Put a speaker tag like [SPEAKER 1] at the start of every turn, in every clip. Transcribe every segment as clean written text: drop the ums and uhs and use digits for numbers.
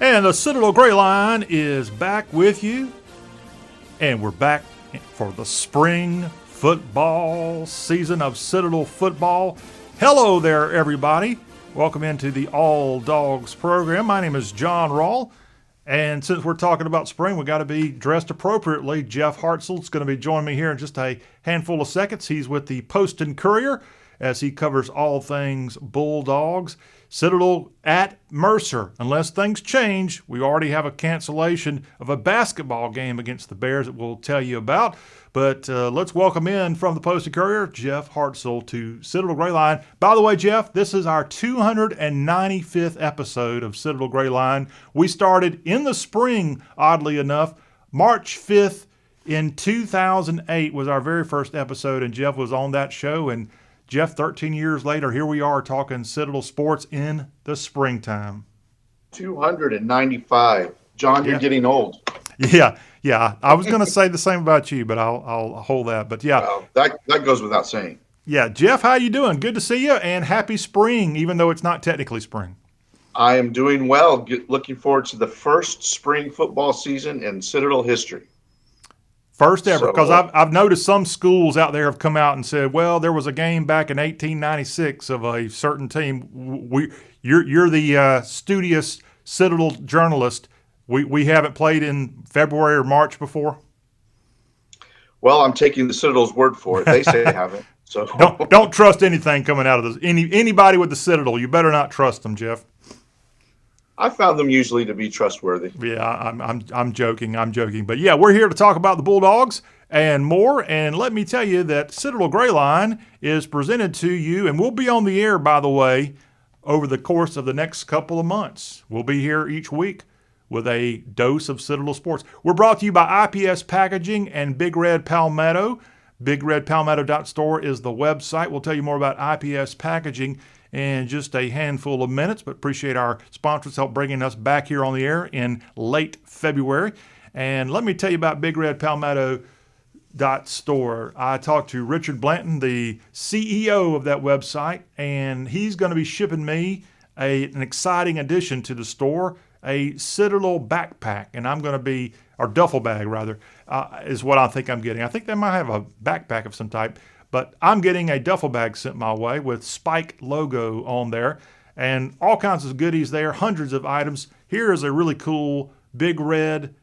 [SPEAKER 1] And the Citadel Gray Line is back with you. And we're back for the spring football season of Citadel football. Hello there, everybody. Welcome into the All Dogs program. My name is John Rawl. And since we're talking about spring, we got to be dressed appropriately. Jeff Hartsell is going to be joining me here in just a handful of seconds. He's with the Post and Courier as he covers all things Bulldogs. Citadel at Mercer. Unless things change, we already have a cancellation of a basketball game against the Bears that we'll tell you about. But let's welcome in from the Post and Courier, Jeff Hartsell to Citadel Gray Line. By the way, Jeff, this is our 295th episode of Citadel Gray Line. We started in the spring, oddly enough. March 5th in 2008 was our very first episode, and Jeff was on that show. And Jeff, 13 years later, here we are talking Citadel sports in the springtime.
[SPEAKER 2] 295. John, you're getting old.
[SPEAKER 1] Yeah. I was going to say the same about you, but I'll hold that. But yeah.
[SPEAKER 2] Well, that goes without saying.
[SPEAKER 1] Yeah. Jeff, how you doing? Good to see you, and happy spring, even though it's not technically spring.
[SPEAKER 2] I am doing well. Looking forward to the first spring football season in Citadel history.
[SPEAKER 1] First ever, because I've noticed some schools out there have come out and said, well, there was a game back in 1896 of a certain team. You're the studious Citadel journalist. We haven't played in February or March before?
[SPEAKER 2] Well, I'm taking the Citadel's word for it. They say they haven't. So
[SPEAKER 1] don't trust anything coming out of this. Anybody with the Citadel, you better not trust them, Jeff.
[SPEAKER 2] I found them usually to be trustworthy.
[SPEAKER 1] Yeah, I'm joking. But yeah, we're here to talk about the Bulldogs and more. And let me tell you that Citadel Gray Line is presented to you, and we'll be on the air, by the way, over the course of the next couple of months. We'll be here each week with a dose of Citadel sports. We're brought to you by IPS Packaging and Big Red Palmetto. BigRedPalmetto.store is the website. We'll tell you more about IPS Packaging in just a handful of minutes, but appreciate our sponsors help bringing us back here on the air in late February. And let me tell you about BigRedPalmetto.store. I talked to Richard Blanton, the CEO of that website, and he's going to be shipping me an exciting addition to the store, a Citadel backpack, and I'm going to be, or duffel bag rather, is what I think I'm getting. I think they might have a backpack of some type, but I'm getting a duffel bag sent my way with Spike logo on there and all kinds of goodies there, hundreds of items. Here is a really cool big red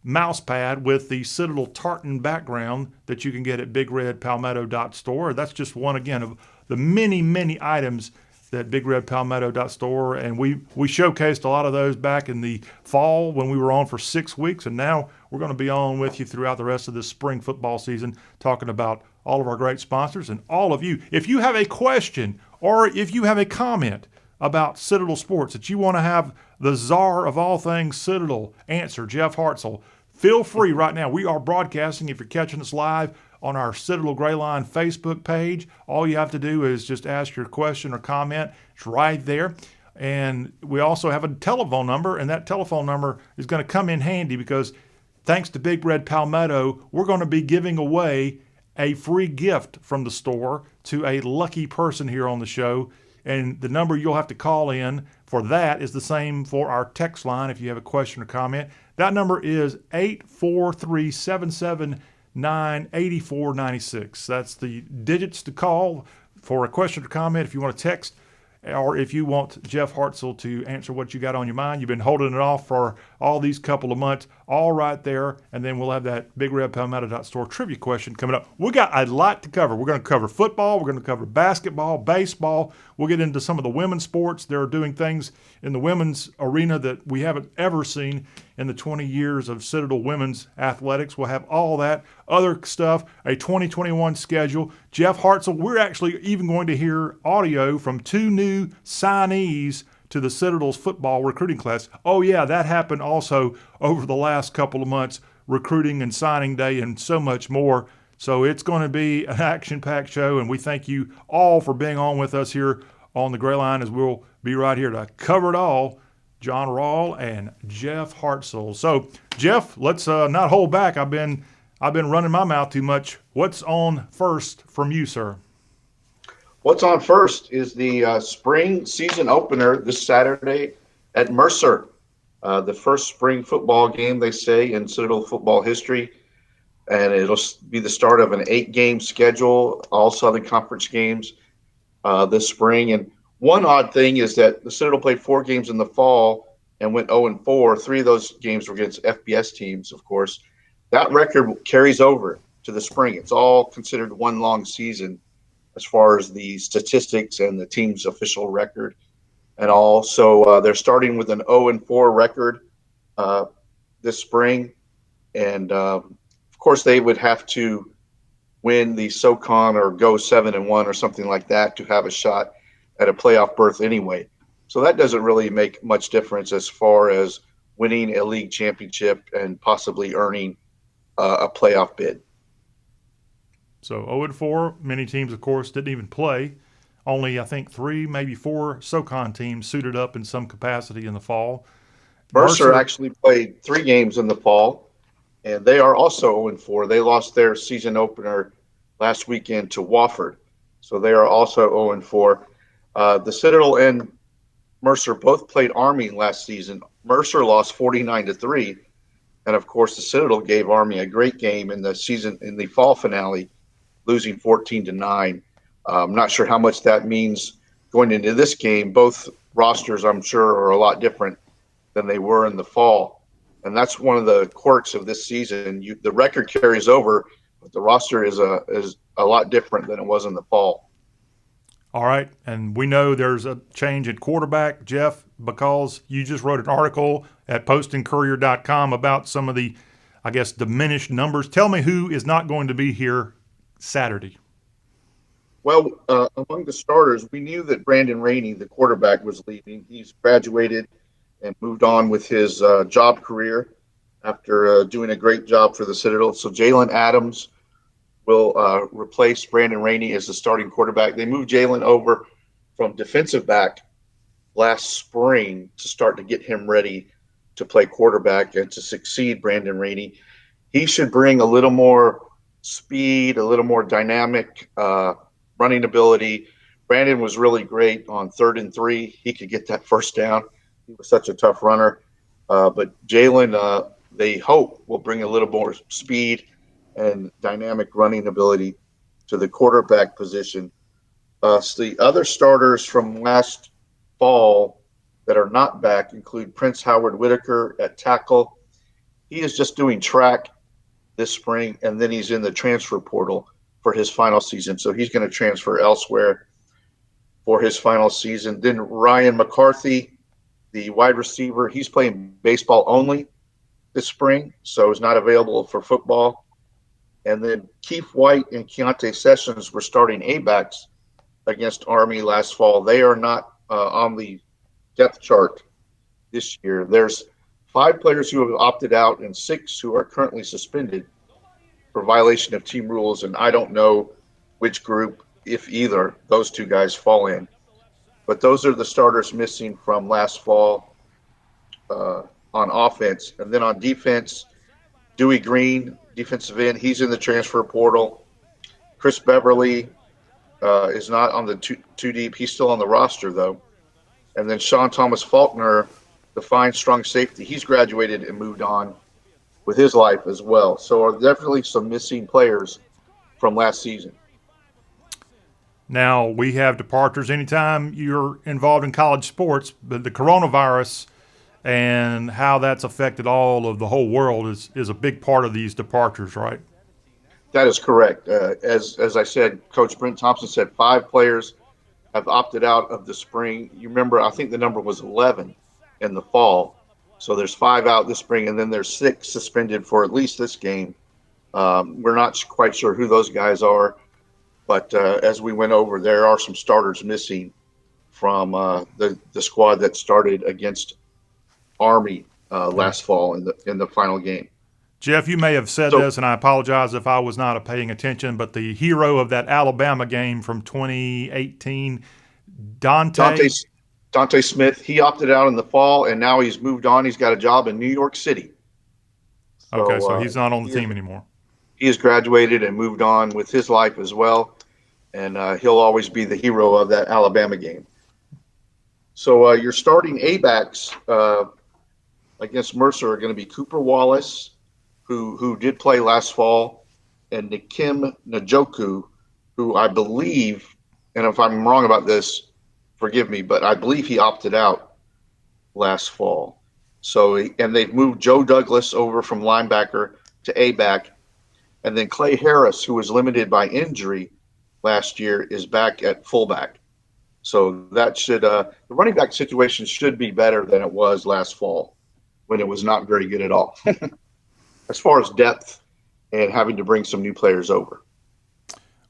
[SPEAKER 1] mouse pad with the Citadel tartan background that you can get at BigRedPalmetto.store. That's just one, again, of the many, many items that BigRedPalmetto.store. And we showcased a lot of those back in the fall when we were on for 6 weeks. And now we're going to be on with you throughout the rest of this spring football season, talking about all of our great sponsors and all of you. If you have a question or if you have a comment about Citadel sports that you want to have the czar of all things Citadel answer, Jeff Hartsell, feel free right now. We are broadcasting, if you're catching us live, on our Citadel Gray Line Facebook page. All you have to do is just ask your question or comment. It's right there. And we also have a telephone number, and that telephone number is going to come in handy because thanks to Big Red Palmetto, we're going to be giving away a free gift from the store to a lucky person here on the show. And the number you'll have to call in for that is the same for our text line if you have a question or comment. That number is 843-779-8496. That's the digits to call for a question or comment if you want to text, or if you want Jeff Hartsell to answer what you got on your mind. You've been holding it off for all these couple of months, all right there. And then we'll have that BigRedPalmetto.store trivia question coming up. We got a lot to cover. We're going to cover football. We're going to cover basketball, baseball. We'll get into some of the women's sports. They're doing things in the women's arena that we haven't ever seen in the 20 years of Citadel women's athletics. We'll have all that other stuff, a 2021 schedule. Jeff Hartsell, we're actually even going to hear audio from 2 new signees to the Citadel's football recruiting class. Oh, yeah, that happened also over the last couple of months, recruiting and signing day and so much more. So it's going to be an action-packed show, and we thank you all for being on with us here on the Gray Line, as we'll be right here to cover it all. John Rawl and Jeff Hartsell. So, Jeff, let's not hold back. I've been running my mouth too much. What's on first from you, sir?
[SPEAKER 2] What's on first is the spring season opener this Saturday at Mercer. The first spring football game, they say, in Citadel football history, and it'll be the start of an 8-game schedule, all Southern Conference games this spring. And one odd thing is that the Citadel played 4 games in the fall and went 0-4. 3 of those games were against FBS teams, of course. That record carries over to the spring. It's all considered one long season as far as the statistics and the team's official record and all. So they're starting with an 0-4 record this spring. And, of course, they would have to win the SoCon or go 7-1 or something like that to have a shot at a playoff berth anyway. So that doesn't really make much difference as far as winning a league championship and possibly earning a playoff bid.
[SPEAKER 1] So 0-4, many teams, of course, didn't even play. Only, I think, 3, maybe 4 SoCon teams suited up in some capacity in the fall.
[SPEAKER 2] Mercer actually played 3 games in the fall, and they are also 0-4. They lost their season opener last weekend to Wofford, so they are also 0-4. The Citadel and Mercer both played Army last season. Mercer lost 49-3, and of course the Citadel gave Army a great game in the fall finale, losing 14-9. I'm not sure how much that means going into this game. Both rosters, I'm sure, are a lot different than they were in the fall, and that's one of the quirks of this season. The record carries over, but the roster is a lot different than it was in the fall.
[SPEAKER 1] All right, and we know there's a change at quarterback, Jeff, because you just wrote an article at postingcourier.com about some of the, I guess, diminished numbers. Tell me who is not going to be here Saturday.
[SPEAKER 2] Well, among the starters, we knew that Brandon Rainey, the quarterback, was leaving. He's graduated and moved on with his job career after doing a great job for the Citadel. So Jalen Adams will replace Brandon Rainey as the starting quarterback. They moved Jalen over from defensive back last spring to start to get him ready to play quarterback and to succeed Brandon Rainey. He should bring a little more speed, a little more dynamic running ability. Brandon was really great on 3rd and 3. He could get that first down. He was such a tough runner. But Jalen, they hope, will bring a little more speed and dynamic running ability to the quarterback position. So the other starters from last fall that are not back include Prince Howard Whitaker at tackle. He is just doing track this spring, and then he's in the transfer portal for his final season. So he's going to transfer elsewhere for his final season. Then Ryan McCarthy, the wide receiver, he's playing baseball only this spring, so is not available for football. And then Keith White and Keontae Sessions were starting A-backs against Army last fall. They are not on the depth chart this year. There's 5 players who have opted out and 6 who are currently suspended for violation of team rules, and I don't know which group, if either, those 2 guys fall in. But those are the starters missing from last fall on offense. And then on defense, Dewey Green, defensive end, he's in the transfer portal. Chris Beverly is not on the two deep. He's still on the roster, though. And then Sean Thomas Faulkner, the fine, strong safety, he's graduated and moved on with his life as well. So are definitely some missing players from last season.
[SPEAKER 1] Now, we have departures anytime you're involved in college sports, but the coronavirus and how that's affected all of the whole world is a big part of these departures, right?
[SPEAKER 2] That is correct. As I said, Coach Brent Thompson said 5 players have opted out of the spring. You remember, I think the number was 11 in the fall. So there's 5 out this spring, and then there's 6 suspended for at least this game. We're not quite sure who those guys are, but as we went over, there are some starters missing from the squad that started against Army last fall in the final game.
[SPEAKER 1] Jeff, you may have said this, and I apologize if I was not paying attention, but the hero of that Alabama game from 2018, Dante
[SPEAKER 2] Smith, he opted out in the fall, and now he's moved on. He's got a job in New York City.
[SPEAKER 1] So he's not on the team anymore.
[SPEAKER 2] He has graduated and moved on with his life as well, and he'll always be the hero of that Alabama game. So you're starting A-backs against Mercer are going to be Cooper Wallace, who did play last fall, and Nikim Njoku, who I believe, and if I'm wrong about this, forgive me, but I believe he opted out last fall. So, and they've moved Joe Douglas over from linebacker to A-back, and then Clay Harris, who was limited by injury last year, is back at fullback. So that should the running back situation should be better than it was last fall when it was not very good at all as far as depth and having to bring some new players over.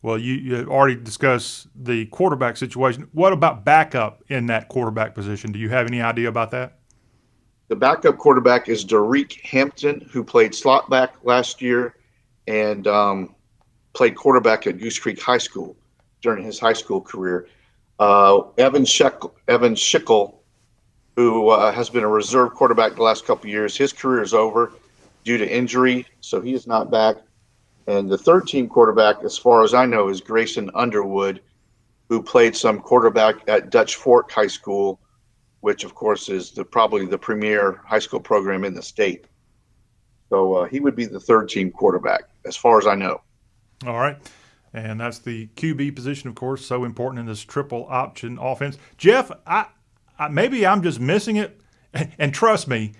[SPEAKER 1] Well, you already discussed the quarterback situation. What about backup in that quarterback position? Do you have any idea about that?
[SPEAKER 2] The backup quarterback is Derek Hampton, who played slot back last year and played quarterback at Goose Creek High School during his high school career. Evan Schickel, who has been a reserve quarterback the last couple of years, his career is over due to injury, so he is not back. And the third team quarterback, as far as I know, is Grayson Underwood, who played some quarterback at Dutch Fork High School, which, of course, is probably the premier high school program in the state. So he would be the third team quarterback, as far as I know.
[SPEAKER 1] All right. And that's the QB position, of course, so important in this triple option offense. Jeff, I maybe I'm just missing it. And trust me,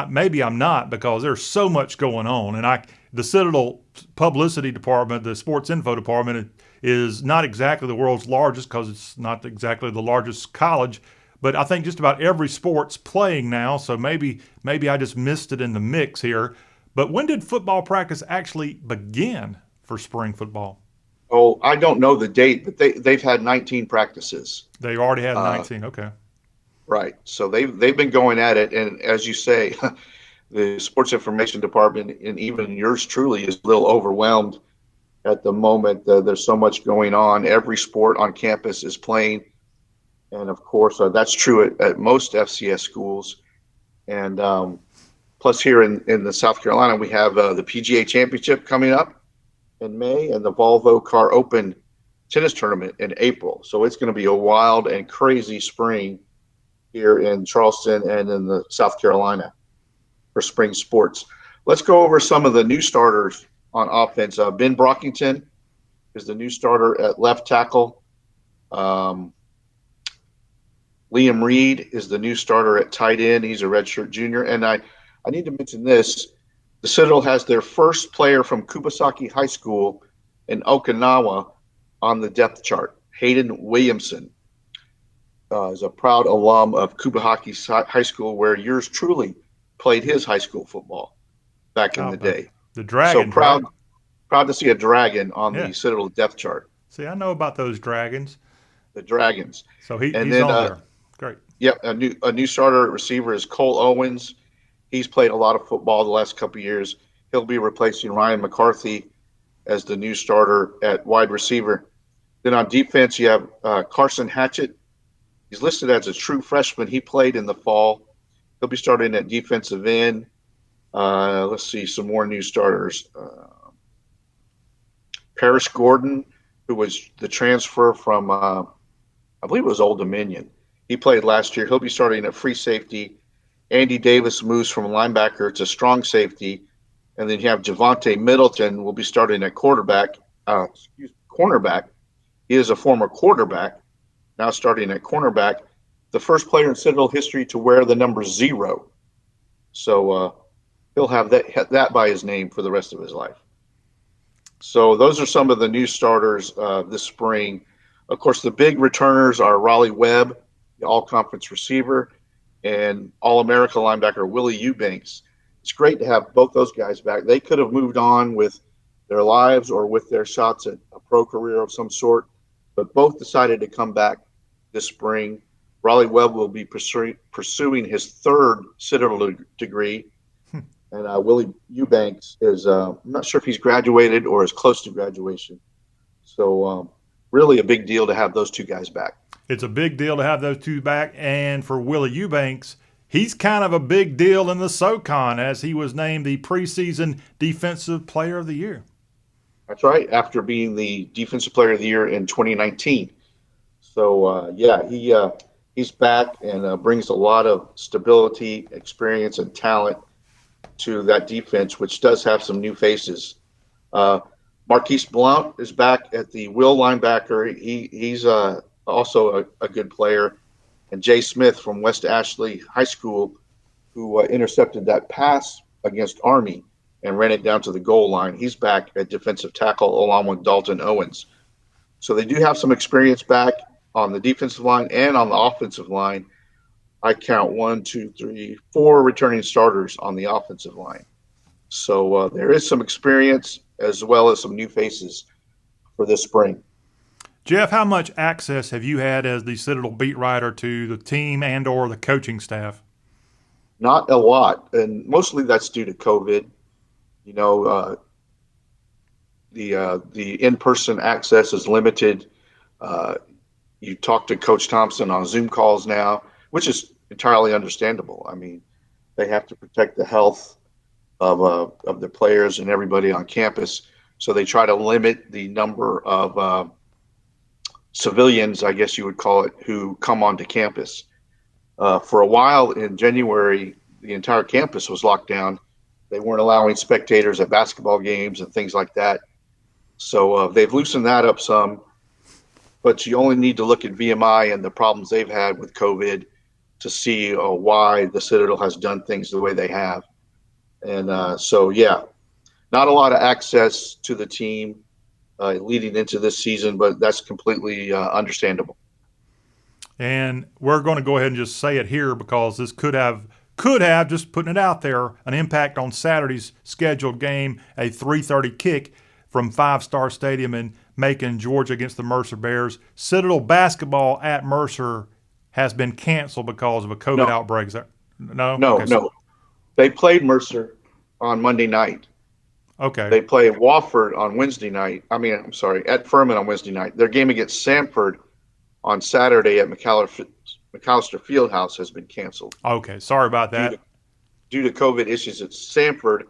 [SPEAKER 1] maybe I'm not, because there's so much going on. And the Citadel publicity department, the sports info department, is not exactly the world's largest, because it's not exactly the largest college. But I think just about every sport's playing now, so maybe I just missed it in the mix here. But when did football practice actually begin for spring football?
[SPEAKER 2] Oh, I don't know the date, but they've had 19 practices.
[SPEAKER 1] They already had 19. Okay.
[SPEAKER 2] Right. So they've been going at it, and as you say, the sports information department and even yours truly is a little overwhelmed at the moment. There's so much going on. Every sport on campus is playing, and of course that's true at most FCS schools. And plus here in the South Carolina, we have the PGA Championship coming up in May and the Volvo Car Open tennis tournament in April. So it's going to be a wild and crazy spring here in Charleston and in the South Carolina for spring sports. Let's go over some of the new starters on offense. Ben Brockington is the new starter at left tackle. Liam Reed is the new starter at tight end. He's a redshirt junior. And I need to mention this. The Citadel has their first player from Kubasaki High School in Okinawa on the depth chart. Hayden Williamson is a proud alum of Kubasaki High School, where yours truly played his high school football back in the day.
[SPEAKER 1] The Dragon.
[SPEAKER 2] So proud to see a Dragon on the Citadel depth chart.
[SPEAKER 1] See, I know about those Dragons.
[SPEAKER 2] The Dragons.
[SPEAKER 1] So he's on there. Great.
[SPEAKER 2] Yep, a new starter at receiver is Cole Owens. He's played a lot of football the last couple of years. He'll be replacing Ryan McCarthy as the new starter at wide receiver. Then on defense, you have Carson Hatchet. He's listed as a true freshman. He played in the fall. He'll be starting at defensive end. Let's see, some more new starters. Paris Gordon, who was the transfer from, I believe it was Old Dominion. He played last year. He'll be starting at free safety. Andy Davis moves from linebacker to strong safety. And then you have Javante Middleton will be starting at cornerback. He is a former quarterback, now starting at cornerback. The first player in Citadel history to wear the number 0. So he'll have that by his name for the rest of his life. So those are some of the new starters this spring. Of course, the big returners are Raleigh Webb, the all-conference receiver, and All-America linebacker Willie Eubanks. It's great to have both those guys back. They could have moved on with their lives or with their shots at a pro career of some sort, but both decided to come back this spring. Raleigh Webb will be pursuing his third Citadel degree, and Willie Eubanks is, I'm not sure if he's graduated or is close to graduation. So really a big deal to have those two guys back.
[SPEAKER 1] It's a big deal to have those two back, and for Willie Eubanks, he's kind of a big deal in the SoCon, as he was named the preseason Defensive Player of the Year.
[SPEAKER 2] That's right, after being the Defensive Player of the Year in 2019. So, He's back and brings a lot of stability, experience, and talent to that defense, which does have some new faces. Marquise Blount is back at the will linebacker. He's also a good player. And Jay Smith from West Ashley High School, who intercepted that pass against Army and ran it down to the goal line. He's back at defensive tackle along with Dalton Owens. So they do have some experience back on the defensive line and on the offensive line. I count 1, 2, 3, 4 returning starters on the offensive line. So there is some experience as well as some new faces for this spring.
[SPEAKER 1] Jeff, how much access have you had as the Citadel beat writer to the team and or the coaching staff?
[SPEAKER 2] Not a lot, and mostly that's due to COVID. You know, the in-person access is limited. You talk to Coach Thompson on Zoom calls now, which is entirely understandable. I mean, they have to protect the health of the players and everybody on campus, so they try to limit the number of civilians, I guess you would call it, who come onto campus. For a while in January, the entire campus was locked down. They weren't allowing spectators at basketball games and things like that. So they've loosened that up some, but you only need to look at VMI and the problems they've had with COVID to see why the Citadel has done things the way they have. And so, yeah, not a lot of access to the team leading into this season, but that's completely understandable.
[SPEAKER 1] And we're going to go ahead and just say it here because this could have, just putting it out there, an impact on Saturday's scheduled game, a 3:30 kick from Five Star Stadium in Macon, Georgia against the Mercer Bears. Citadel basketball at Mercer has been canceled because of a COVID outbreak. Is that, no?
[SPEAKER 2] No,
[SPEAKER 1] okay,
[SPEAKER 2] no. They played Mercer on Monday night.
[SPEAKER 1] Okay.
[SPEAKER 2] They play Wofford on Wednesday night. At Furman on Wednesday night. Their game against Sanford on Saturday at McAllister Fieldhouse has been canceled.
[SPEAKER 1] Okay, sorry about that.
[SPEAKER 2] Due to COVID issues at Sanford,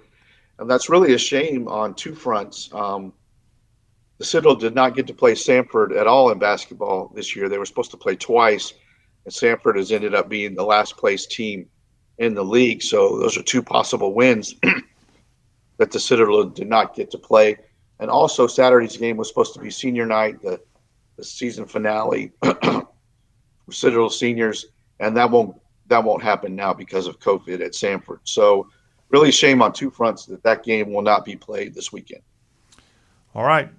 [SPEAKER 2] and that's really a shame on two fronts. The Citadel did not get to play Sanford at all in basketball this year. They were supposed to play twice, and Sanford has ended up being the last place team in the league. So those are two possible wins that the Citadel did not get to play. And also Saturday's game was supposed to be senior night, the season finale for Citadel seniors, and that won't happen now because of COVID at Sanford. So really shame on two fronts that game will not be played this weekend.
[SPEAKER 1] All right.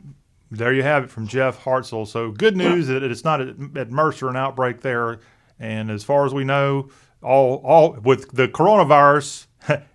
[SPEAKER 1] There you have it from Jeff Hartsell. So good news that it's not at Mercer an outbreak there. And as far as we know, all with the coronavirus,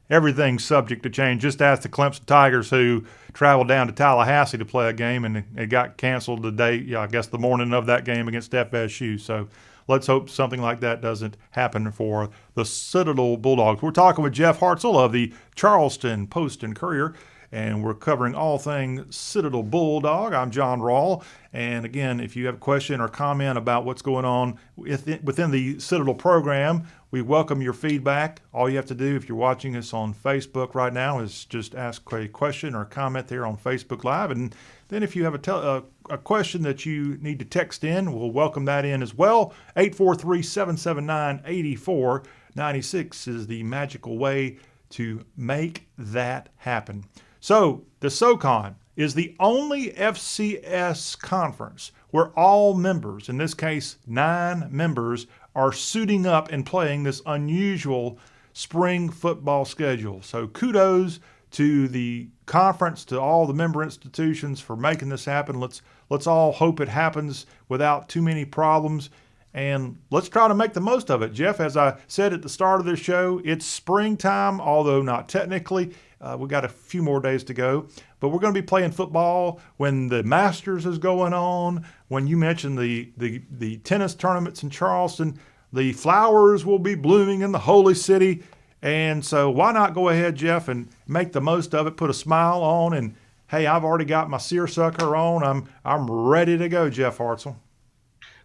[SPEAKER 1] everything's subject to change. Just ask the Clemson Tigers, who traveled down to Tallahassee to play a game, and it got canceled the day, I guess the morning of that game against FSU. So let's hope something like that doesn't happen for the Citadel Bulldogs. We're talking with Jeff Hartsell of the Charleston Post and Courier, and we're covering all things Citadel Bulldog. I'm John Rawl. And again, if you have a question or comment about what's going on within the Citadel program, we welcome your feedback. All you have to do if you're watching us on Facebook right now is just ask a question or comment there on Facebook Live. And then if you have a question that you need to text in, we'll welcome that in as well. 843-779-8496 is the magical way to make that happen. So the SoCon is the only FCS conference where all members, in this case 9 members, are suiting up and playing this unusual spring football schedule. So kudos to the conference, to all the member institutions for making this happen. Let's all hope it happens without too many problems. And let's try to make the most of it. Jeff, as I said at the start of the show, it's springtime, although not technically. We've got a few more days to go. But we're going to be playing football when the Masters is going on. When you mentioned the tennis tournaments in Charleston, the flowers will be blooming in the Holy City. And so why not go ahead, Jeff, and make the most of it, put a smile on, and, hey, I've already got my seersucker on. I'm ready to go, Jeff Hartsell.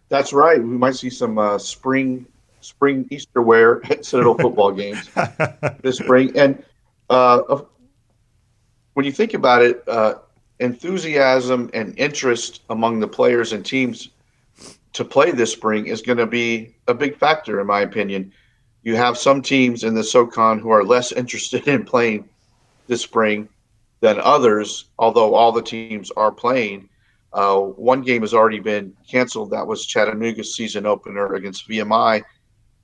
[SPEAKER 2] That's right. We might see some spring Easter wear at Citadel football games this spring. And when you think about it, enthusiasm and interest among the players and teams to play this spring is going to be a big factor, in my opinion. You have some teams in the SoCon who are less interested in playing this spring than others, although all the teams are playing. One game has already been canceled. That was Chattanooga's season opener against VMI.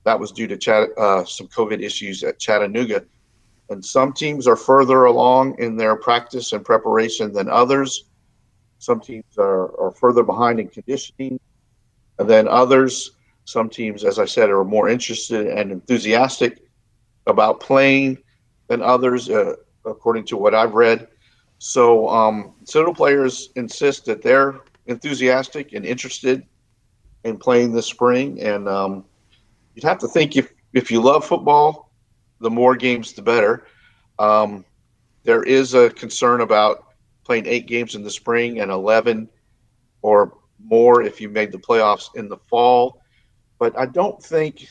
[SPEAKER 2] That was due to some COVID issues at Chattanooga. And some teams are further along in their practice and preparation than others. Some teams are further behind in conditioning than others. Some teams, as I said, are more interested and enthusiastic about playing than others, according to what I've read. So Citadel players insist that they're enthusiastic and interested in playing this spring. And you'd have to think if you love football, the more games, the better. There is a concern about playing 8 games in the spring and 11 or more if you made the playoffs in the fall. But I don't think,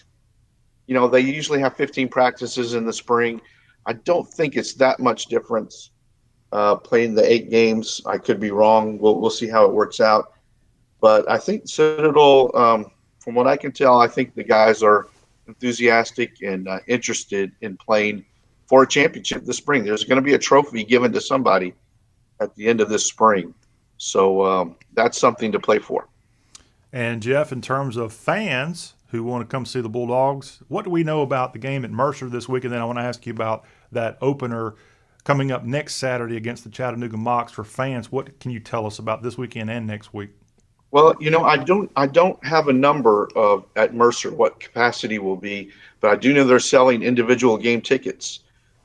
[SPEAKER 2] they usually have 15 practices in the spring. I don't think it's that much difference playing the 8 games. I could be wrong. We'll see how it works out. But I think Citadel, from what I can tell, I think the guys are enthusiastic and interested in playing for a championship this spring. There's going to be a trophy given to somebody at the end of this spring. So that's something to play for.
[SPEAKER 1] And, Jeff, in terms of fans who want to come see the Bulldogs, what do we know about the game at Mercer this week? And then I want to ask you about that opener coming up next Saturday against the Chattanooga Mocs for fans. What can you tell us about this weekend and next week?
[SPEAKER 2] Well, I don't have a number of at Mercer what capacity will be, but I do know they're selling individual game tickets.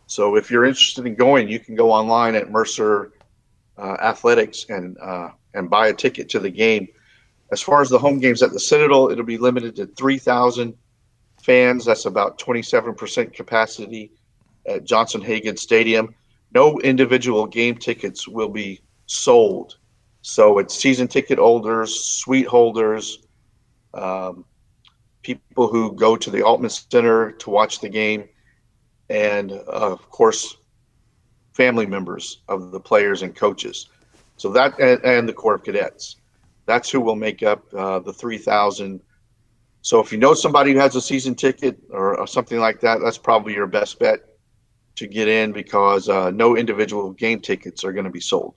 [SPEAKER 2] So if you're interested in going, you can go online at Mercer Athletics and buy a ticket to the game. As far as the home games at the Citadel, it'll be limited to 3,000 fans. That's about 27% capacity at Johnson Hagan Stadium. No individual game tickets will be sold. So it's season ticket holders, suite holders, people who go to the Altman Center to watch the game, and, of course, family members of the players and coaches. So that and the Corps of Cadets. That's who will make up the 3,000. So if you know somebody who has a season ticket or something like that, that's probably your best bet to get in because no individual game tickets are going to be sold.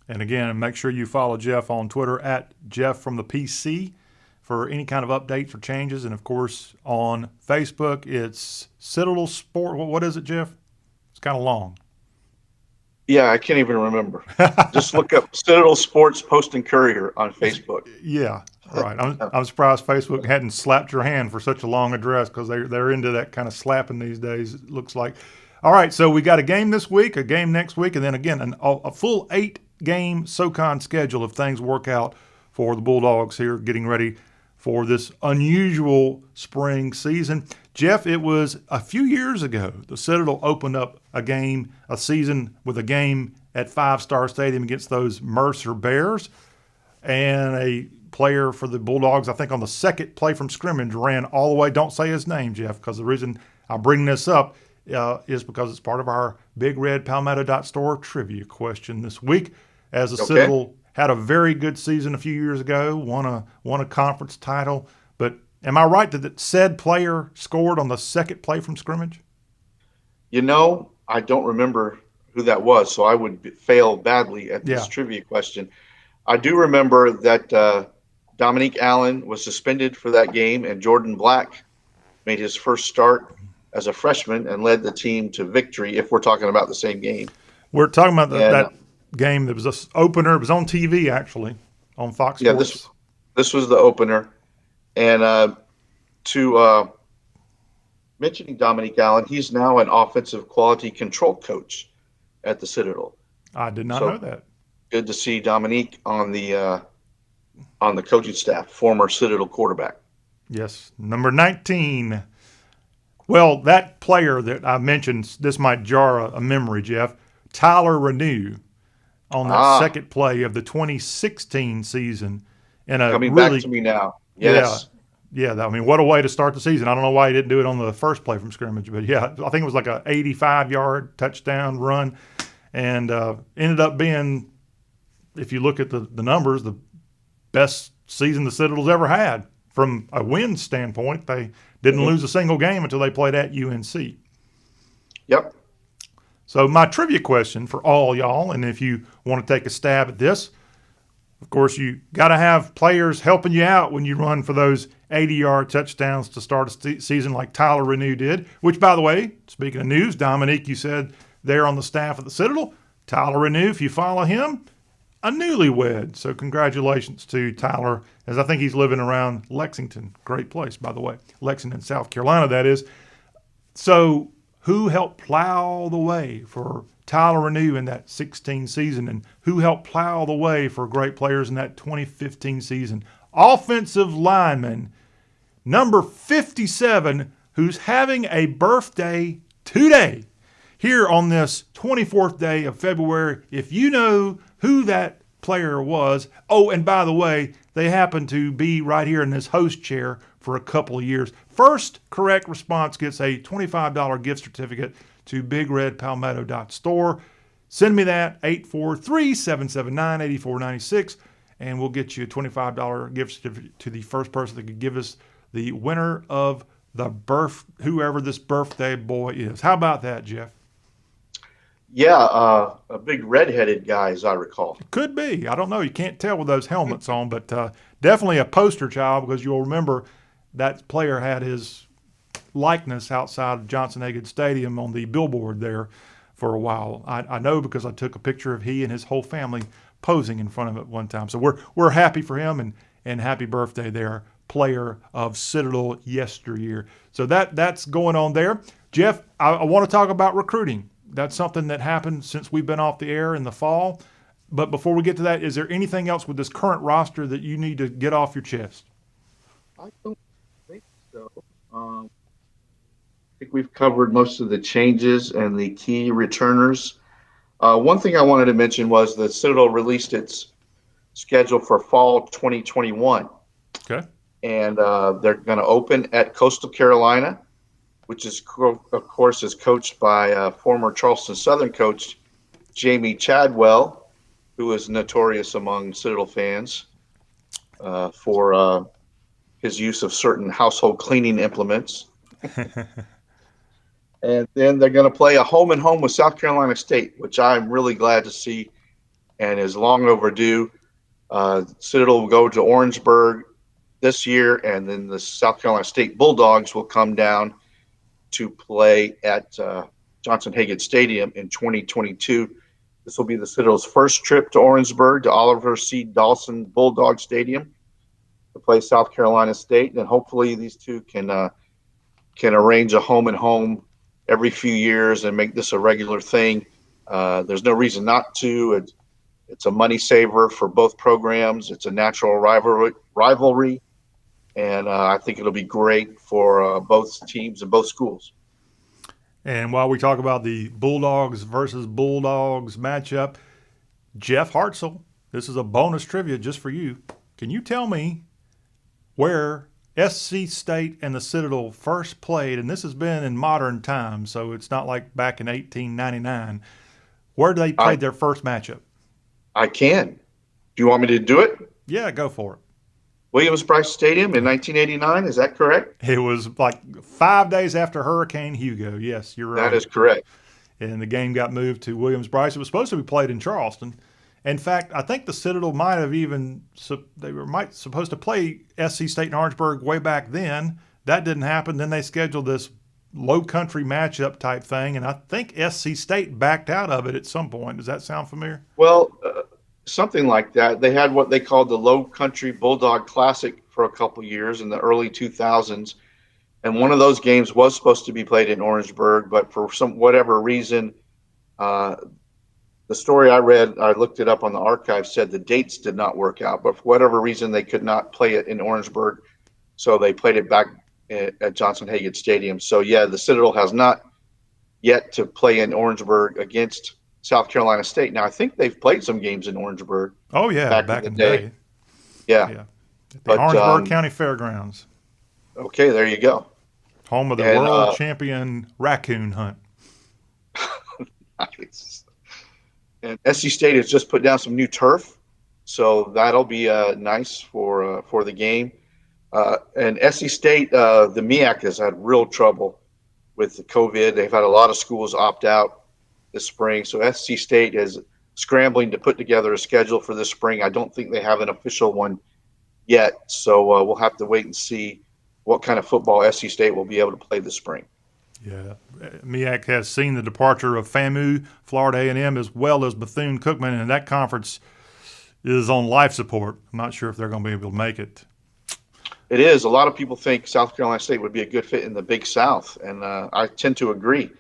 [SPEAKER 1] And again, make sure you follow Jeff on Twitter at Jeff from the PC for any kind of updates or changes. And, of course, on Facebook, it's Citadel Sport. What is it, Jeff? It's kind of long.
[SPEAKER 2] Yeah, I can't even remember. Just look up Citadel Sports Post and Courier on Facebook.
[SPEAKER 1] Yeah, right. I'm surprised Facebook hadn't slapped your hand for such a long address because they're into that kind of slapping these days, it looks like. All right, so we got a game this week, a game next week, and then again a full 8-game SoCon schedule if things work out for the Bulldogs here, getting ready for this unusual spring season. Jeff, it was a few years ago the Citadel opened up a season with a game at Five Star Stadium against those Mercer Bears, and a player for the Bulldogs, I think on the second play from scrimmage, ran all the way. Don't say his name, Jeff, because the reason I bring this up is because it's part of our Big Red Palmetto.store trivia question this week, as the Citadel had a very good season a few years ago, won a conference title. But am I right that said player scored on the second play from scrimmage?
[SPEAKER 2] I don't remember who that was, so I would fail badly at this trivia question. I do remember that Dominique Allen was suspended for that game, and Jordan Black made his first start as a freshman and led the team to victory, if we're talking about the same game.
[SPEAKER 1] We're talking about that game that was an opener. It was on TV, actually, on Fox Sports.
[SPEAKER 2] Yeah, this was the opener. And to mentioning Dominique Allen, he's now an offensive quality control coach at the Citadel.
[SPEAKER 1] I did not know that.
[SPEAKER 2] Good to see Dominique on the coaching staff, former Citadel quarterback.
[SPEAKER 1] Yes, number 19. Well, that player that I mentioned, this might jar a memory, Jeff. Tyler Renew on that second play of the 2016 season.
[SPEAKER 2] Coming back to me now. Yes.
[SPEAKER 1] Yeah. I mean, what a way to start the season. I don't know why he didn't do it on the first play from scrimmage, but yeah, I think it was like a 85-yard touchdown run, and ended up being, if you look at the numbers, the best season the Citadel's ever had. From a win standpoint, they didn't lose a single game until they played at UNC.
[SPEAKER 2] Yep.
[SPEAKER 1] So my trivia question for all y'all, and if you want to take a stab at this, of course, you got to have players helping you out when you run for those 80-yard touchdowns to start a season like Tyler Renew did, which, by the way, speaking of news, Dominique, you said there on the staff of the Citadel, Tyler Renew, if you follow him, a newlywed. So congratulations to Tyler, as I think he's living around Lexington. Great place, by the way. Lexington, South Carolina, that is. So who helped plow the way for Tyler Renew in that 16 season, and who helped plow the way for great players in that 2015 season? Offensive lineman, number 57, who's having a birthday today, here on this 24th day of February. If you know who that player was, oh, and by the way, they happen to be right here in this host chair for a couple of years. First correct response gets a $25 gift certificate to BigRedPalmetto.store. Send me that, 843-779-8496, and we'll get you a $25 gift certificate to the first person that could give us the winner of the whoever this birthday boy is. How about that, Jeff?
[SPEAKER 2] Yeah, a big red-headed guy, as I recall.
[SPEAKER 1] Could be. I don't know. You can't tell with those helmets on, but definitely a poster child, because you'll remember that player had his likeness outside of Johnson-Egan Stadium on the billboard there for a while. I know because I took a picture of he and his whole family posing in front of it one time. So we're happy for him, and happy birthday there, player of Citadel yesteryear. So that's going on there. Jeff, I want to talk about recruiting. That's something that happened since we've been off the air in the fall. But before we get to that, is there anything else with this current roster that you need to get off your chest?
[SPEAKER 2] I don't think so. I think we've covered most of the changes and the key returners. One thing I wanted to mention was the Citadel released its schedule for fall 2021.
[SPEAKER 1] Okay.
[SPEAKER 2] And they're going to open at Coastal Carolina, which is, of course, is coached by former Charleston Southern coach Jamie Chadwell, who is notorious among Citadel fans for his use of certain household cleaning implements. And then they're going to play a home and home with South Carolina State, which I'm really glad to see and is long overdue. Citadel will go to Orangeburg this year, and then the South Carolina State Bulldogs will come down to play at Johnson-Hagan Stadium in 2022. This will be the Citadel's first trip to Orangeburg, to Oliver C. Dawson Bulldog Stadium, to play South Carolina State, and hopefully these two can arrange a home and home every few years and make this a regular thing. There's no reason not to. It's a money saver for both programs. It's a natural rivalry, and I think it'll be great for both teams and both schools.
[SPEAKER 1] And while we talk about the Bulldogs versus Bulldogs matchup, Jeff Hartsell, this is a bonus trivia just for you. Can you tell me where SC State and the Citadel first played, and this has been in modern times, so it's not like back in 1899. Where they played their first matchup?
[SPEAKER 2] I can. Do you want me to do it?
[SPEAKER 1] Yeah, go for it.
[SPEAKER 2] Williams-Brice Stadium in 1989, is that correct?
[SPEAKER 1] It was like 5 days after Hurricane Hugo. Yes, you're right.
[SPEAKER 2] That is correct.
[SPEAKER 1] And the game got moved to Williams-Brice. It was supposed to be played in Charleston. In fact, I think the Citadel might have even supposed to play SC State in Orangeburg way back then. That didn't happen. Then they scheduled this low country matchup type thing, and I think SC State backed out of it at some point. Does that sound familiar?
[SPEAKER 2] Well, something like that. They had what they called the Low Country Bulldog Classic for a couple years in the early 2000s, and one of those games was supposed to be played in Orangeburg, but for whatever reason, the story I read, I looked it up on the archive, said the dates did not work out, but for whatever reason, they could not play it in Orangeburg, so they played it back at Johnson-Hagan Stadium. So, yeah, the Citadel has not yet to play in Orangeburg against South Carolina State. Now, I think they've played some games in Orangeburg.
[SPEAKER 1] Oh, yeah, back in the day.
[SPEAKER 2] Yeah.
[SPEAKER 1] At the Orangeburg County Fairgrounds.
[SPEAKER 2] Okay, there you go.
[SPEAKER 1] Home of the world champion raccoon hunt.
[SPEAKER 2] Nice. And SC State has just put down some new turf So that'll be nice for the game. And SC State, the MEAC has had real trouble with the COVID. They've had a lot of schools opt out this spring. So SC State is scrambling to put together a schedule for this spring. I don't think they have an official one yet. So we'll have to wait and see what kind of football SC State will be able to play this spring.
[SPEAKER 1] Yeah, MEAC has seen the departure of FAMU, Florida A&M, as well as Bethune-Cookman, and that conference is on life support. I'm not sure if they're going to be able to make it.
[SPEAKER 2] It is. A lot of people think South Carolina State would be a good fit in the Big South, and I tend to agree.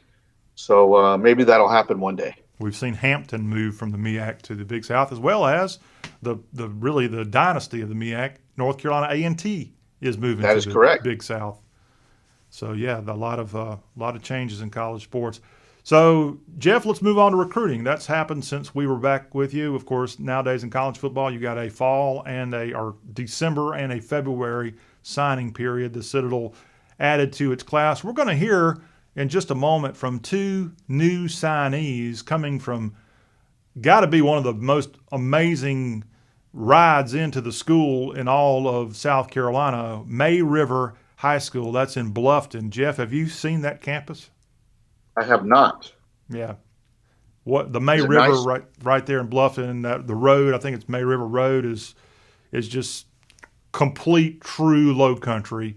[SPEAKER 2] So maybe that'll happen one day.
[SPEAKER 1] We've seen Hampton move from the MEAC to the Big South, as well as the dynasty of the MEAC, North Carolina A&T, is moving to the Big South. So yeah, a lot of changes in college sports. So Jeff, let's move on to recruiting. That's happened since we were back with you. Of course, nowadays in college football, you got a fall and or December and a February signing period. The Citadel added to its class. We're going to hear in just a moment from two new signees coming from got to be one of the most amazing rides into the school in all of South Carolina, May River High School. That's in Bluffton. Jeff, have you seen that campus?
[SPEAKER 2] I have not.
[SPEAKER 1] Yeah. What the May River nice? right there in Bluffton, the road, I think it's May River Road, is just complete true low country.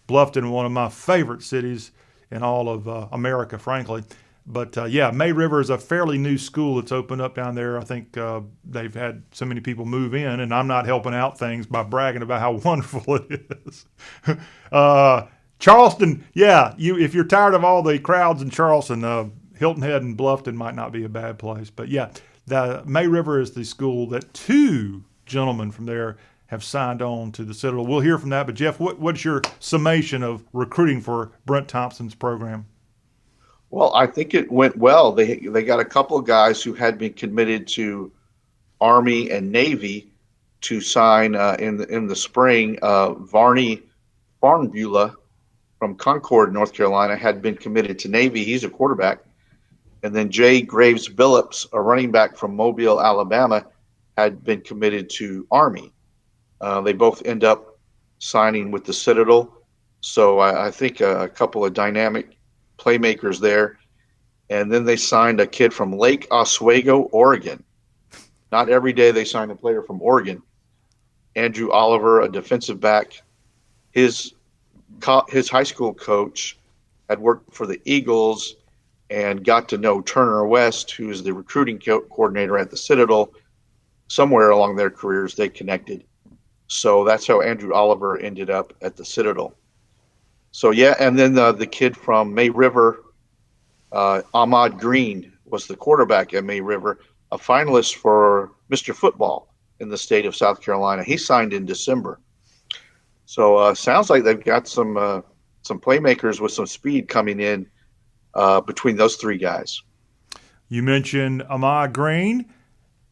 [SPEAKER 1] Bluffton, one of my favorite cities in all of America, frankly. But yeah, May River is a fairly new school that's opened up down there. I think they've had so many people move in, and I'm not helping out things by bragging about how wonderful it is. Charleston, yeah, if you're tired of all the crowds in Charleston, Hilton Head and Bluffton might not be a bad place. But yeah, the May River is the school that two gentlemen from there have signed on to the Citadel. We'll hear from that. But Jeff, what's your summation of recruiting for Brent Thompson's program?
[SPEAKER 2] Well, I think it went well. They got a couple of guys who had been committed to Army and Navy to sign in the spring. Varney Farnbula from Concord, North Carolina, had been committed to Navy. He's a quarterback. And then Jay Graves Billups, a running back from Mobile, Alabama, had been committed to Army. They both end up signing with the Citadel. So I think a couple of dynamic playmakers there. And then they signed a kid from Lake Oswego, Oregon. Not every day they sign a player from Oregon. Andrew Oliver, a defensive back. His high school coach had worked for the Eagles and got to know Turner West, who is the recruiting coordinator at the Citadel. Somewhere along their careers, they connected. So that's how Andrew Oliver ended up at the Citadel. So, yeah, and then the kid from May River, Ahmad Green, was the quarterback at May River, a finalist for Mr. Football in the state of South Carolina. He signed in December. So sounds like they've got some playmakers with some speed coming in between those three guys.
[SPEAKER 1] You mentioned Ahmad Green.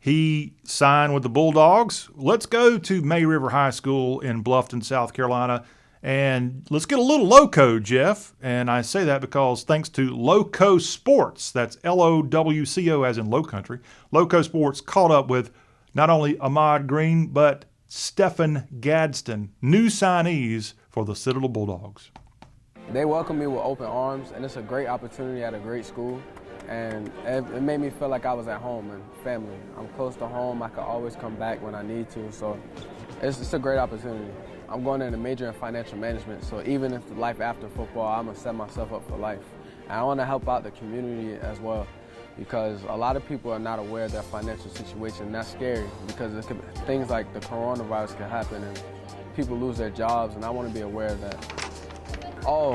[SPEAKER 1] He signed with the Bulldogs. Let's go to May River High School in Bluffton, South Carolina, and let's get a little loco, Jeff. And I say that because thanks to Loco Sports, that's LOWCO as in low country, Loco Sports caught up with not only Ahmad Green, but Stephen Gadsden, new signees for the Citadel Bulldogs.
[SPEAKER 3] They welcomed me with open arms, and it's a great opportunity at a great school. And it made me feel like I was at home and family. I'm close to home. I can always come back when I need to. So it's a great opportunity. I'm going in a major in financial management. So even if life after football, I'm going to set myself up for life. And I want to help out the community as well, because a lot of people are not aware of their financial situation. And that's scary because things like the coronavirus can happen and people lose their jobs. And I want to be aware of that. Oh,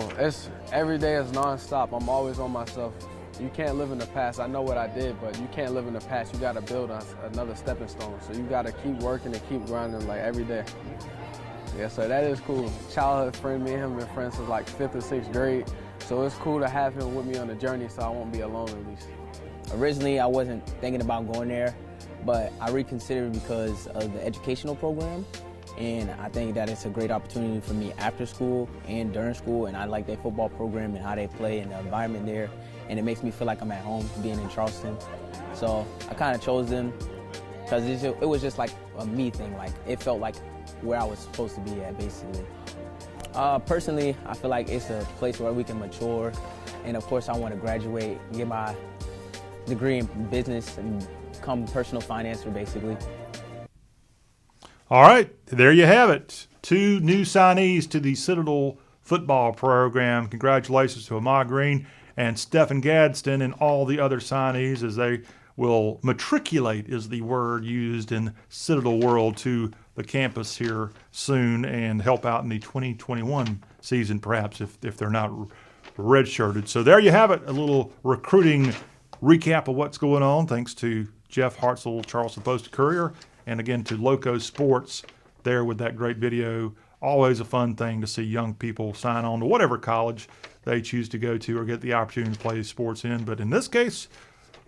[SPEAKER 3] every day is nonstop. I'm always on myself. You can't live in the past. I know what I did, but you can't live in the past. You got to build another stepping stone. So you got to keep working and keep grinding like every day. Yeah, so that is cool. Childhood friend, me and him have been friends since like 5th or 6th grade. So it's cool to have him with me on the journey so I won't be alone at least.
[SPEAKER 4] Originally, I wasn't thinking about going there, but I reconsidered because of the educational program. And I think that it's a great opportunity for me after school and during school. And I like their football program and how they play and the environment there. And it makes me feel like I'm at home being in Charleston. So I kind of chose them because it was just like a me thing. Like, it felt like where I was supposed to be at, basically. Personally, I feel like it's a place where we can mature, and of course I want to graduate, get my degree in business, and become a personal financer, basically.
[SPEAKER 1] All right, there you have it. 2 new signees to the Citadel football program. Congratulations to Ahmad Green and Stephen Gadsden and all the other signees as they will matriculate, is the word used in Citadel world, to the campus here soon and help out in the 2021 season, perhaps, if they're not redshirted. So there you have it, a little recruiting recap of what's going on, thanks to Jeff Hartsell, Charleston Post Courier, and again to Loco Sports there with that great video. Always a fun thing to see young people sign on to whatever college they choose to go to or get the opportunity to play sports in. But in this case,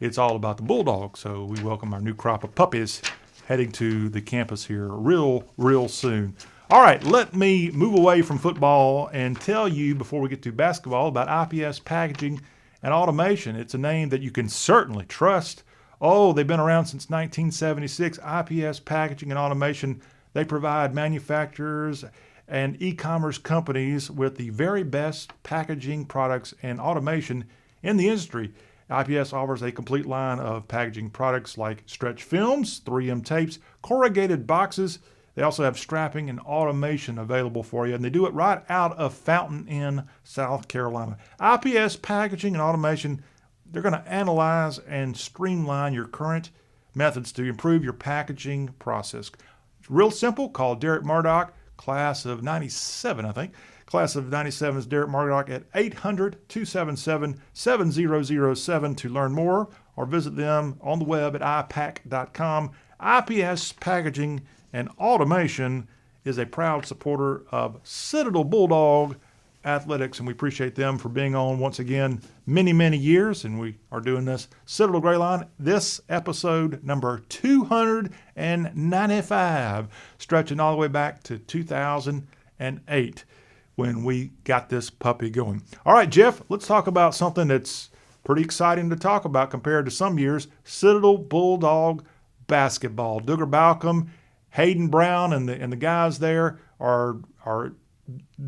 [SPEAKER 1] it's all about the Bulldog. So we welcome our new crop of puppies heading to the campus here real soon. All right, let me move away from football and tell you, before we get to basketball, about IPS Packaging and Automation. It's a name that you can certainly trust. Oh, they've been around since 1976. IPS Packaging and Automation, they provide manufacturers and e-commerce companies with the very best packaging products and automation in the industry. IPS offers a complete line of packaging products like stretch films, 3M tapes, corrugated boxes. They also have strapping and automation available for you, and they do it right out of Fountain Inn, South Carolina. IPS Packaging and Automation, they're going to analyze and streamline your current methods to improve your packaging process. It's real simple. Call Derek Murdoch, class of 97, I think. Class of 97 is Derek Murdoch at 800-277-7007 to learn more, or visit them on the web at ipack.com. IPS Packaging and Automation is a proud supporter of Citadel Bulldog Athletics, and we appreciate them for being on once again many years, and we are doing this Citadel Gray Line, this episode number 295, stretching all the way back to 2008 when we got this puppy going. All right, Jeff, let's talk about something that's pretty exciting to talk about compared to some years. Citadel Bulldog basketball. Duggar Balcom, Hayden Brown, and the guys there are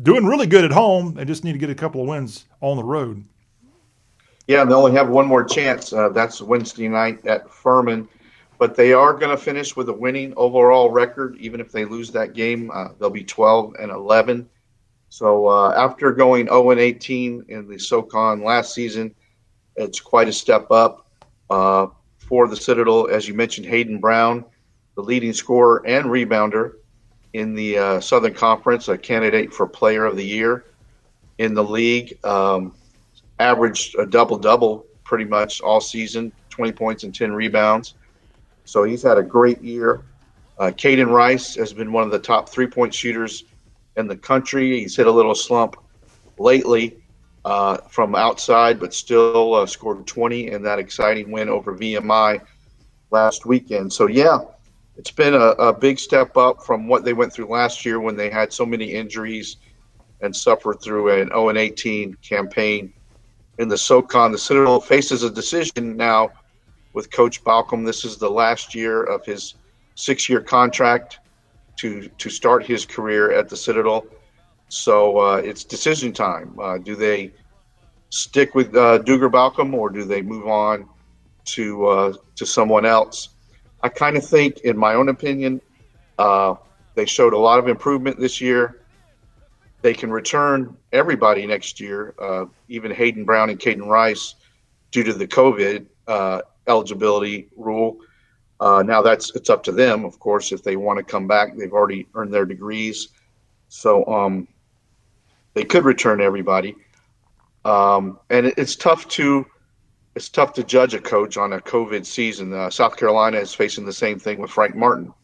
[SPEAKER 1] doing really good at home. They just need to get a couple of wins on the road.
[SPEAKER 2] Yeah, and they only have one more chance. That's Wednesday night at Furman. But they are going to finish with a winning overall record. Even if they lose that game, they'll be 12-11. So after going 0-18 in the SoCon last season, it's quite a step up for the Citadel. As you mentioned, Hayden Brown, the leading scorer and rebounder in the Southern Conference, a candidate for Player of the Year in the league, averaged a double-double pretty much all season, 20 points and 10 rebounds. So he's had a great year. Caden Rice has been one of the top three-point shooters in the country. He's hit a little slump lately from outside, but still scored 20 in that exciting win over VMI last weekend. So, yeah, it's been a big step up from what they went through last year when they had so many injuries and suffered through an 0-18 campaign in the SoCon. The Citadel faces a decision now with Coach Balcom. This is the last year of his 6-year contract to start his career at the Citadel. So it's decision time. Do they stick with Duggar Balcom, or do they move on to someone else? I kind of think, in my own opinion, they showed a lot of improvement this year. They can return everybody next year, even Hayden Brown and Caden Rice, due to the COVID eligibility rule. Now it's up to them, of course, if they want to come back. They've already earned their degrees, so they could return everybody. And it's tough to judge a coach on a COVID season. South Carolina is facing the same thing with Frank Martin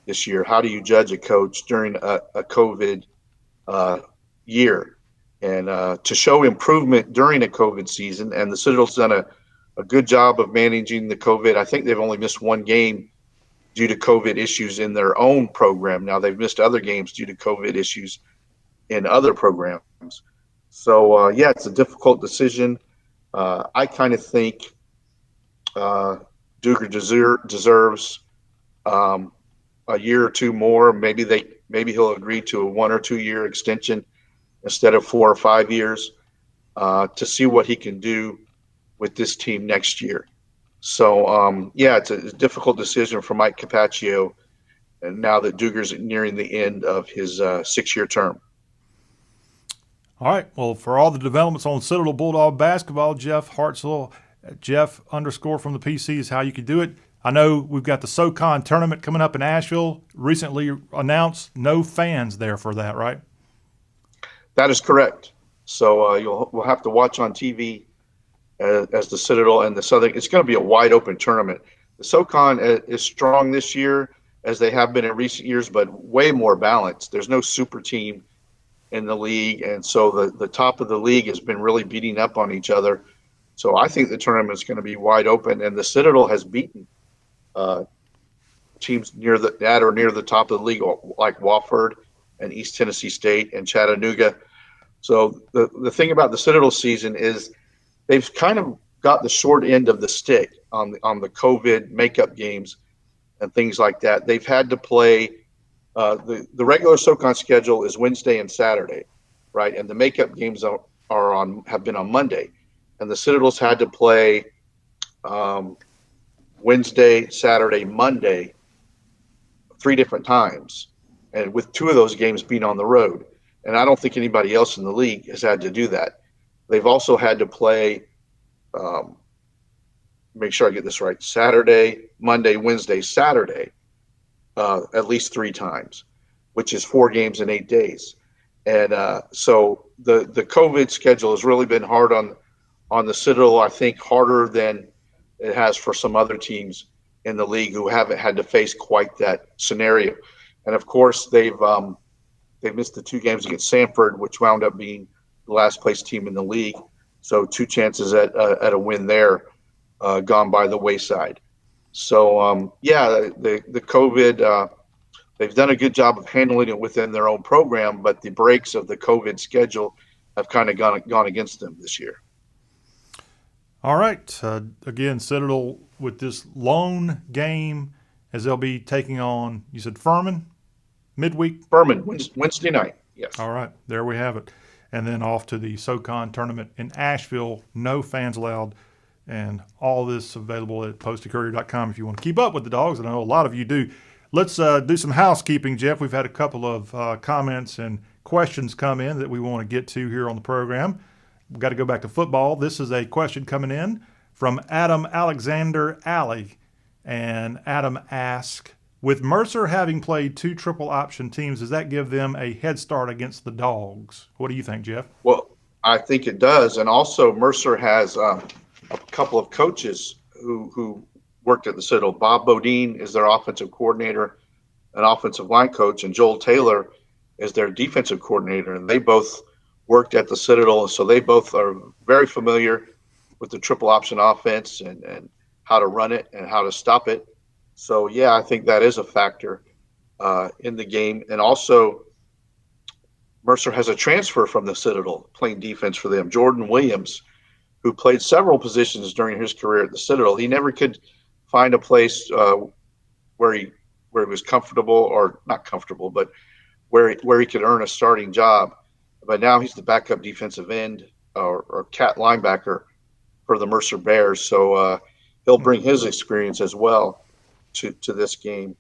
[SPEAKER 2] this year. How do you judge a coach during a COVID year? And to show improvement during a COVID season, and the Citadel's done a good job of managing the COVID. I think they've only missed one game due to COVID issues in their own program. Now, they've missed other games due to COVID issues in other programs. So, yeah, it's a difficult decision. I kind of think Duggar deserves a year or two more. Maybe he'll agree to a 1 or 2 year extension instead of 4 or 5 years to see what he can do with this team next year. So it's a difficult decision for Mike Capaccio, and now that Duger's nearing the end of his 6-year term.
[SPEAKER 1] All right. Well, for all the developments on Citadel Bulldog basketball, Jeff Hartsell, Jeff _ from the PC is how you can do it. I know we've got the SoCon tournament coming up in Asheville. Recently announced no fans there for that, right?
[SPEAKER 2] That is correct. So we'll have to watch on TV as the Citadel and the Southern. It's going to be a wide open tournament. The SoCon is strong this year, as they have been in recent years, but way more balanced. There's no super team in the league, and so the top of the league has been really beating up on each other. So I think the tournament is going to be wide open, and the Citadel has beaten teams near the top of the league, like Wofford and East Tennessee State and Chattanooga. So the thing about the Citadel season is they've kind of got the short end of the stick on the COVID makeup games and things like that. They've had to play the regular SoCon schedule is Wednesday and Saturday, right? And the makeup games have been on Monday, and the Citadels had to play Wednesday, Saturday, Monday, 3 different times, and with 2 of those games being on the road. And I don't think anybody else in the league has had to do that. They've also had to play, make sure I get this right, Saturday, Monday, Wednesday, Saturday, at least 3 times, which is 4 games in 8 days. And so the COVID schedule has really been hard on the Citadel, I think harder than it has for some other teams in the league who haven't had to face quite that scenario. And of course, they've missed the 2 games against Samford, which wound up being the last place team in the league. So 2 chances at a win there gone by the wayside. So the COVID, they've done a good job of handling it within their own program, but the breaks of the COVID schedule have kind of gone against them this year.
[SPEAKER 1] All right. Again, Citadel with this lone game, as they'll be taking on, you said Furman midweek?
[SPEAKER 2] Furman, Wednesday night, yes.
[SPEAKER 1] All right. There we have it. And then off to the SoCon tournament in Asheville. No fans allowed. And all this available at postcourier.com if you want to keep up with the Dogs. I know a lot of you do. Let's do some housekeeping, Jeff. We've had a couple of comments and questions come in that we want to get to here on the program. We've got to go back to football. This is a question coming in from Adam Alexander Alley. And Adam asks, with Mercer having played 2 triple option teams, does that give them a head start against the Dogs? What do you think, Jeff?
[SPEAKER 2] Well, I think it does. And also Mercer has a couple of coaches who worked at the Citadel. Bob Bodine is their offensive coordinator and offensive line coach, and Joel Taylor is their defensive coordinator. And they both worked at the Citadel, so they both are very familiar with the triple option offense and how to run it and how to stop it. So, yeah, I think that is a factor in the game. And also, Mercer has a transfer from the Citadel playing defense for them, Jordan Williams, who played several positions during his career at the Citadel. He never could find a place where he was comfortable, or not comfortable, but where he could earn a starting job. But now he's the backup defensive end or cat linebacker for the Mercer Bears. So he'll bring his experience as well to this game.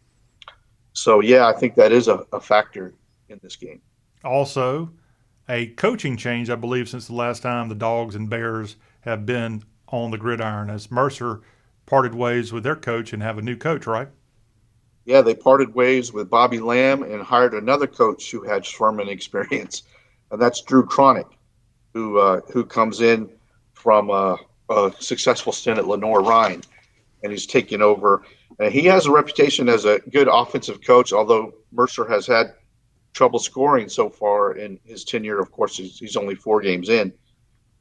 [SPEAKER 2] So, yeah, I think that is a factor in this game.
[SPEAKER 1] Also, a coaching change, I believe, since the last time the Dogs and Bears have been on the gridiron, as Mercer parted ways with their coach and have a new coach, right?
[SPEAKER 2] Yeah, they parted ways with Bobby Lamb and hired another coach who had Furman experience, and that's Drew Cronick, who comes in from a successful stint at Lenoir-Rhyne, and he's taken over. And he has a reputation as a good offensive coach, although Mercer has had trouble scoring so far in his tenure. Of course, he's only 4 games in.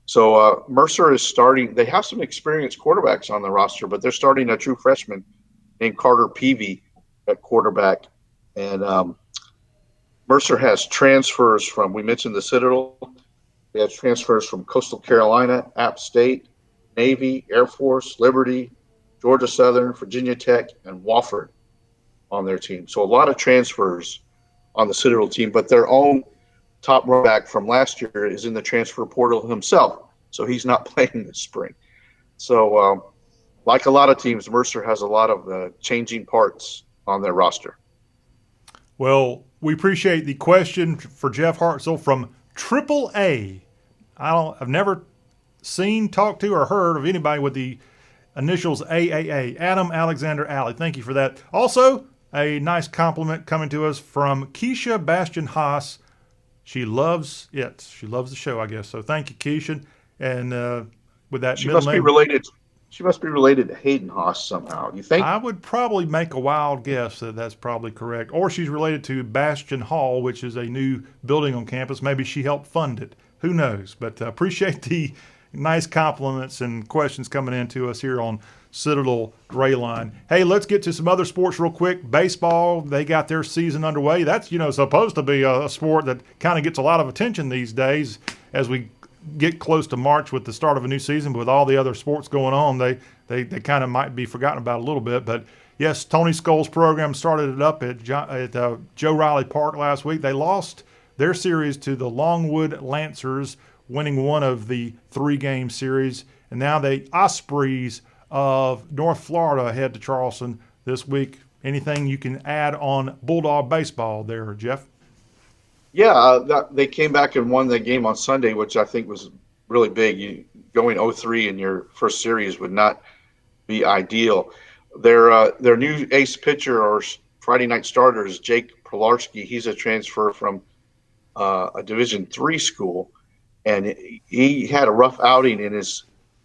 [SPEAKER 2] So Mercer is starting. They have some experienced quarterbacks on the roster, but they're starting a true freshman named Carter Peavy at quarterback. And Mercer has transfers from, we mentioned the Citadel. They have transfers from Coastal Carolina, App State, Navy, Air Force, Liberty, Georgia Southern, Virginia Tech, and Wofford. on their team. So a lot of transfers on the Citadel team, but their own top running back from last year is in the transfer portal himself. So he's not playing this spring. So like a lot of teams, Mercer has a lot of changing parts on their roster.
[SPEAKER 1] Well, we appreciate the question for Jeff Hartsell from Triple A. I've never seen, talked to, or heard of anybody with the initials AAA. Adam Alexander Alley. Thank you for that. Also, a nice compliment coming to us from Keisha Bastian Haas. She loves it. She loves the show, I guess. So thank you, Keisha. And with that
[SPEAKER 2] she
[SPEAKER 1] middle
[SPEAKER 2] must
[SPEAKER 1] name,
[SPEAKER 2] be related. She must be related to Hayden Haas somehow. You think?
[SPEAKER 1] I would probably make a wild guess that that's probably correct. Or she's related to Bastion Hall, which is a new building on campus. Maybe she helped fund it. Who knows? But appreciate the nice compliments and questions coming in to us here on Citadel Rayline. Hey, let's get to some other sports real quick. Baseball, they got their season underway. That's, supposed to be a sport that kind of gets a lot of attention these days as we get close to March with the start of a new season. But with all the other sports going on, they kind of might be forgotten about a little bit. But yes, Tony Skoll's program started it up at Joe Riley Park last week. They lost their series to the Longwood Lancers, winning one of the 3-game series. And now the Ospreys of North Florida head to Charleston this week. Anything you can add on Bulldog baseball there, Jeff?
[SPEAKER 2] Yeah, they came back and won the game on Sunday, which I think was really big. Going 0-3 in your first series would not be ideal. Their new ace pitcher or Friday night starter is Jake Polarsky. He's a transfer from a Division III school, and he had a rough outing in his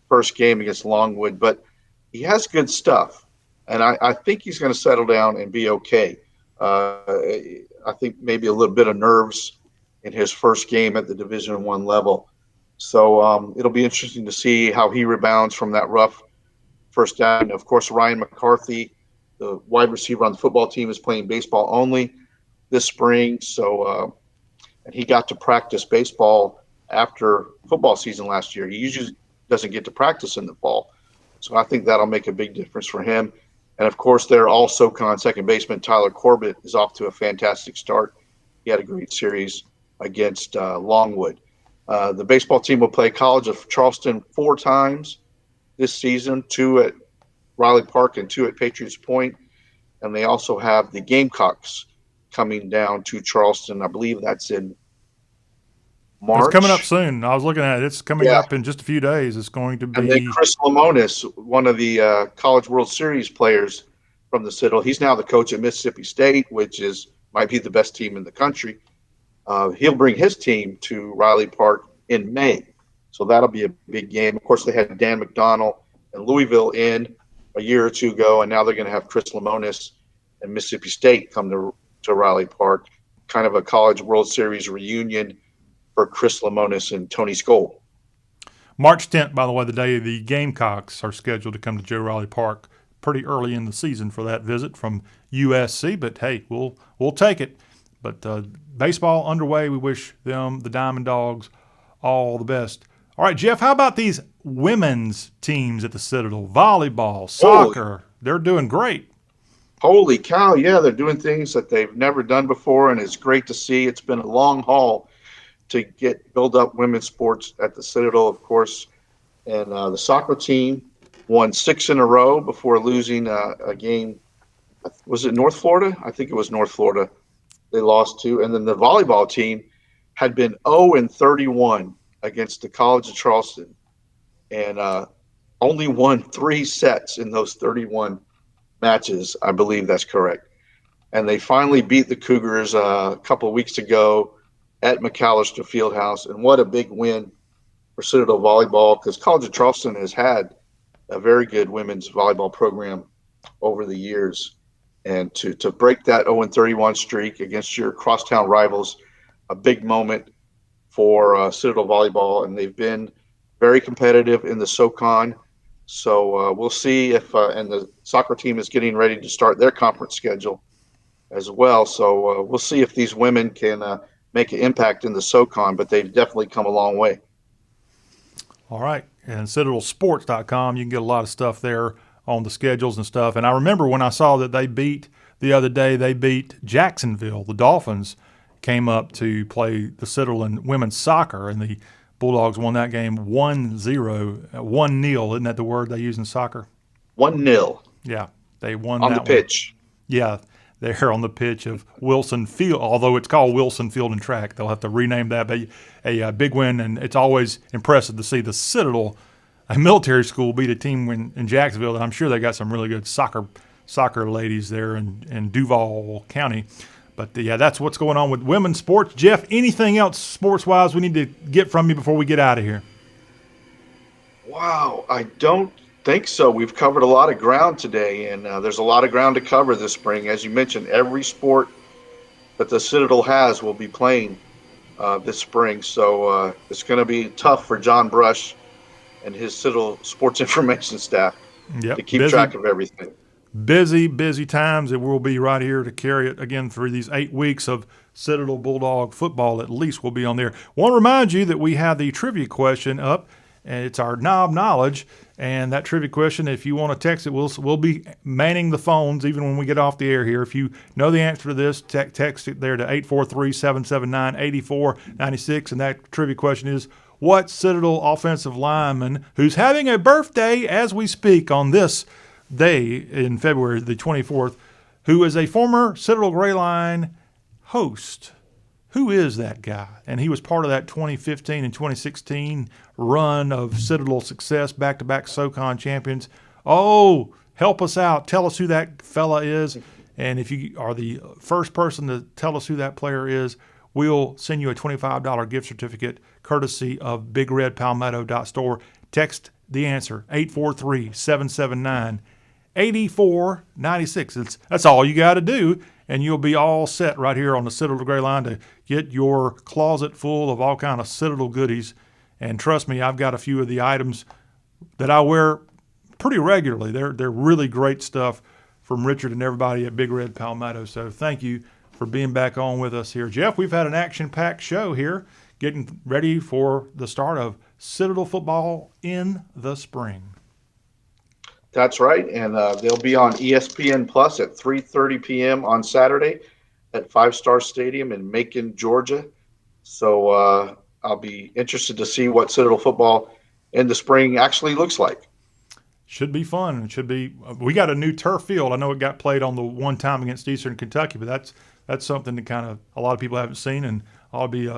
[SPEAKER 2] first game against Longwood, but he has good stuff, and I think he's going to settle down and be okay. I think maybe a little bit of nerves in his first game at the Division I level. So it'll be interesting to see how he rebounds from that rough first down. Of course, Ryan McCarthy, the wide receiver on the football team, is playing baseball only this spring. So and he got to practice baseball after football season last year. He usually doesn't get to practice in the fall. So I think that'll make a big difference for him. And, of course, their all-SoCon second baseman, Tyler Corbett, is off to a fantastic start. He had a great series against Longwood. The baseball team will play College of Charleston 4 times this season, 2 at Riley Park and 2 at Patriots Point. And they also have the Gamecocks coming down to Charleston. I believe that's in March.
[SPEAKER 1] It's coming up soon. I was looking at it. It's coming up in just a few days. It's going to be.
[SPEAKER 2] And then Chris Lamonis, one of the College World Series players from the Citadel, he's now the coach at Mississippi State, which might be the best team in the country. He'll bring his team to Riley Park in May. So that'll be a big game. Of course, they had Dan McDonnell and Louisville in a year or two ago, and now they're going to have Chris Lamonis and Mississippi State come to Riley Park, kind of a College World Series reunion for Chris Lamonis and Tony Skoll.
[SPEAKER 1] March 10th, by the way, the day the Gamecocks are scheduled to come to Joe Riley Park pretty early in the season for that visit from USC. But, hey, we'll take it. But baseball underway. We wish them, the Diamond Dogs, all the best. All right, Jeff, how about these women's teams at the Citadel? Volleyball, soccer, they're doing great.
[SPEAKER 2] Holy cow, yeah, they're doing things that they've never done before, and it's great to see. It's been a long haul to build up women's sports at the Citadel, of course. And the soccer team won 6 in a row before losing a game. Was it North Florida? I think it was North Florida they lost to. And then the volleyball team had been 0-31 against the College of Charleston and only won 3 sets in those 31 matches. I believe that's correct. And they finally beat the Cougars a couple of weeks ago at McAllister Fieldhouse, and what a big win for Citadel volleyball, because College of Charleston has had a very good women's volleyball program over the years, and to break that 0-31 streak against your crosstown rivals, a big moment for Citadel volleyball, and they've been very competitive in the SoCon. So we'll see if and the soccer team is getting ready to start their conference schedule as well. So we'll see if these women can make an impact in the SoCon, but they've definitely come a long way.
[SPEAKER 1] All right. And CitadelSports.com, you can get a lot of stuff there on the schedules and stuff. And I remember when I saw that they beat the other day they beat Jacksonville. The Dolphins came up to play the Citadel in women's soccer, and the Bulldogs won that game 1-0. 1-0, isn't that the word they use in soccer?
[SPEAKER 2] 1-0.
[SPEAKER 1] Yeah, they won
[SPEAKER 2] on
[SPEAKER 1] that
[SPEAKER 2] the pitch.
[SPEAKER 1] Yeah, they're on the pitch of Wilson Field, although it's called Wilson Field and Track. They'll have to rename that. But a big win, and it's always impressive to see the Citadel, a military school, beat a team in Jacksonville. And I'm sure they got some really good soccer ladies there in Duval County. But, yeah, that's what's going on with women's sports. Jeff, anything else sports-wise we need to get from you before we get out of here?
[SPEAKER 2] Wow, I don't think so. We've covered a lot of ground today, and there's a lot of ground to cover this spring. As you mentioned, every sport that the Citadel has will be playing this spring. So it's going to be tough for John Brush and his Citadel sports information staff to keep track of everything.
[SPEAKER 1] Busy times. It will be right here to carry it again through these 8 weeks of Citadel Bulldog football. At least we'll be on there. Want to remind you that we have the trivia question up, and it's our Knob Knowledge. And that trivia question, if you want to text it, we'll be manning the phones even when we get off the air here. If you know the answer to this, text it there to 843-779-8496. And that trivia question is, what Citadel offensive lineman who's having a birthday as we speak on this day in February the 24th, who is a former Citadel Gray Line host? Who is that guy? And he was part of that 2015 and 2016 run of Citadel success, back-to-back SoCon champions. Oh, help us out. Tell us who that fella is. And if you are the first person to tell us who that player is, we'll send you a $25 gift certificate courtesy of BigRedPalmetto.store. Text the answer, 843-779-8496. That's all you got to do, and you'll be all set right here on the Citadel Gray Line to get your closet full of all kind of Citadel goodies. And trust me, I've got a few of the items that I wear pretty regularly. They're really great stuff from Richard and everybody at Big Red Palmetto. So thank you for being back on with us here. Jeff, we've had an action-packed show here, getting ready for the start of Citadel football in the spring.
[SPEAKER 2] That's right, and they'll be on ESPN Plus at 3:30 p.m. on Saturday at Five Star Stadium in Macon, Georgia. So I'll be interested to see what Citadel football in the spring actually looks like.
[SPEAKER 1] Should be fun. It should be. We got a new turf field. I know it got played on the one time against Eastern Kentucky, but that's something that kind of a lot of people haven't seen, and I'll be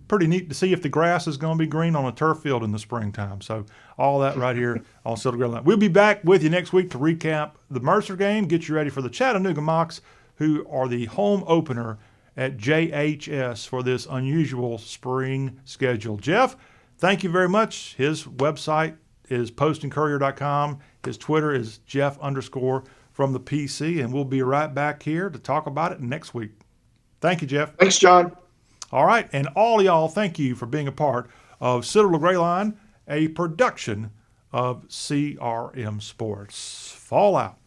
[SPEAKER 1] pretty neat to see if the grass is going to be green on a turf field in the springtime. So all that right here on Citadel Gray Line. We'll be back with you next week to recap the Mercer game, get you ready for the Chattanooga Mocs, who are the home opener at JHS for this unusual spring schedule. Jeff, thank you very much. His website is postingcourier.com. His Twitter is Jeff_from the PC, and we'll be right back here to talk about it next week. Thank you, Jeff.
[SPEAKER 2] Thanks, John.
[SPEAKER 1] All right, and all y'all, thank you for being a part of Citadel Gray Line, a production of CRM Sports. Fall out.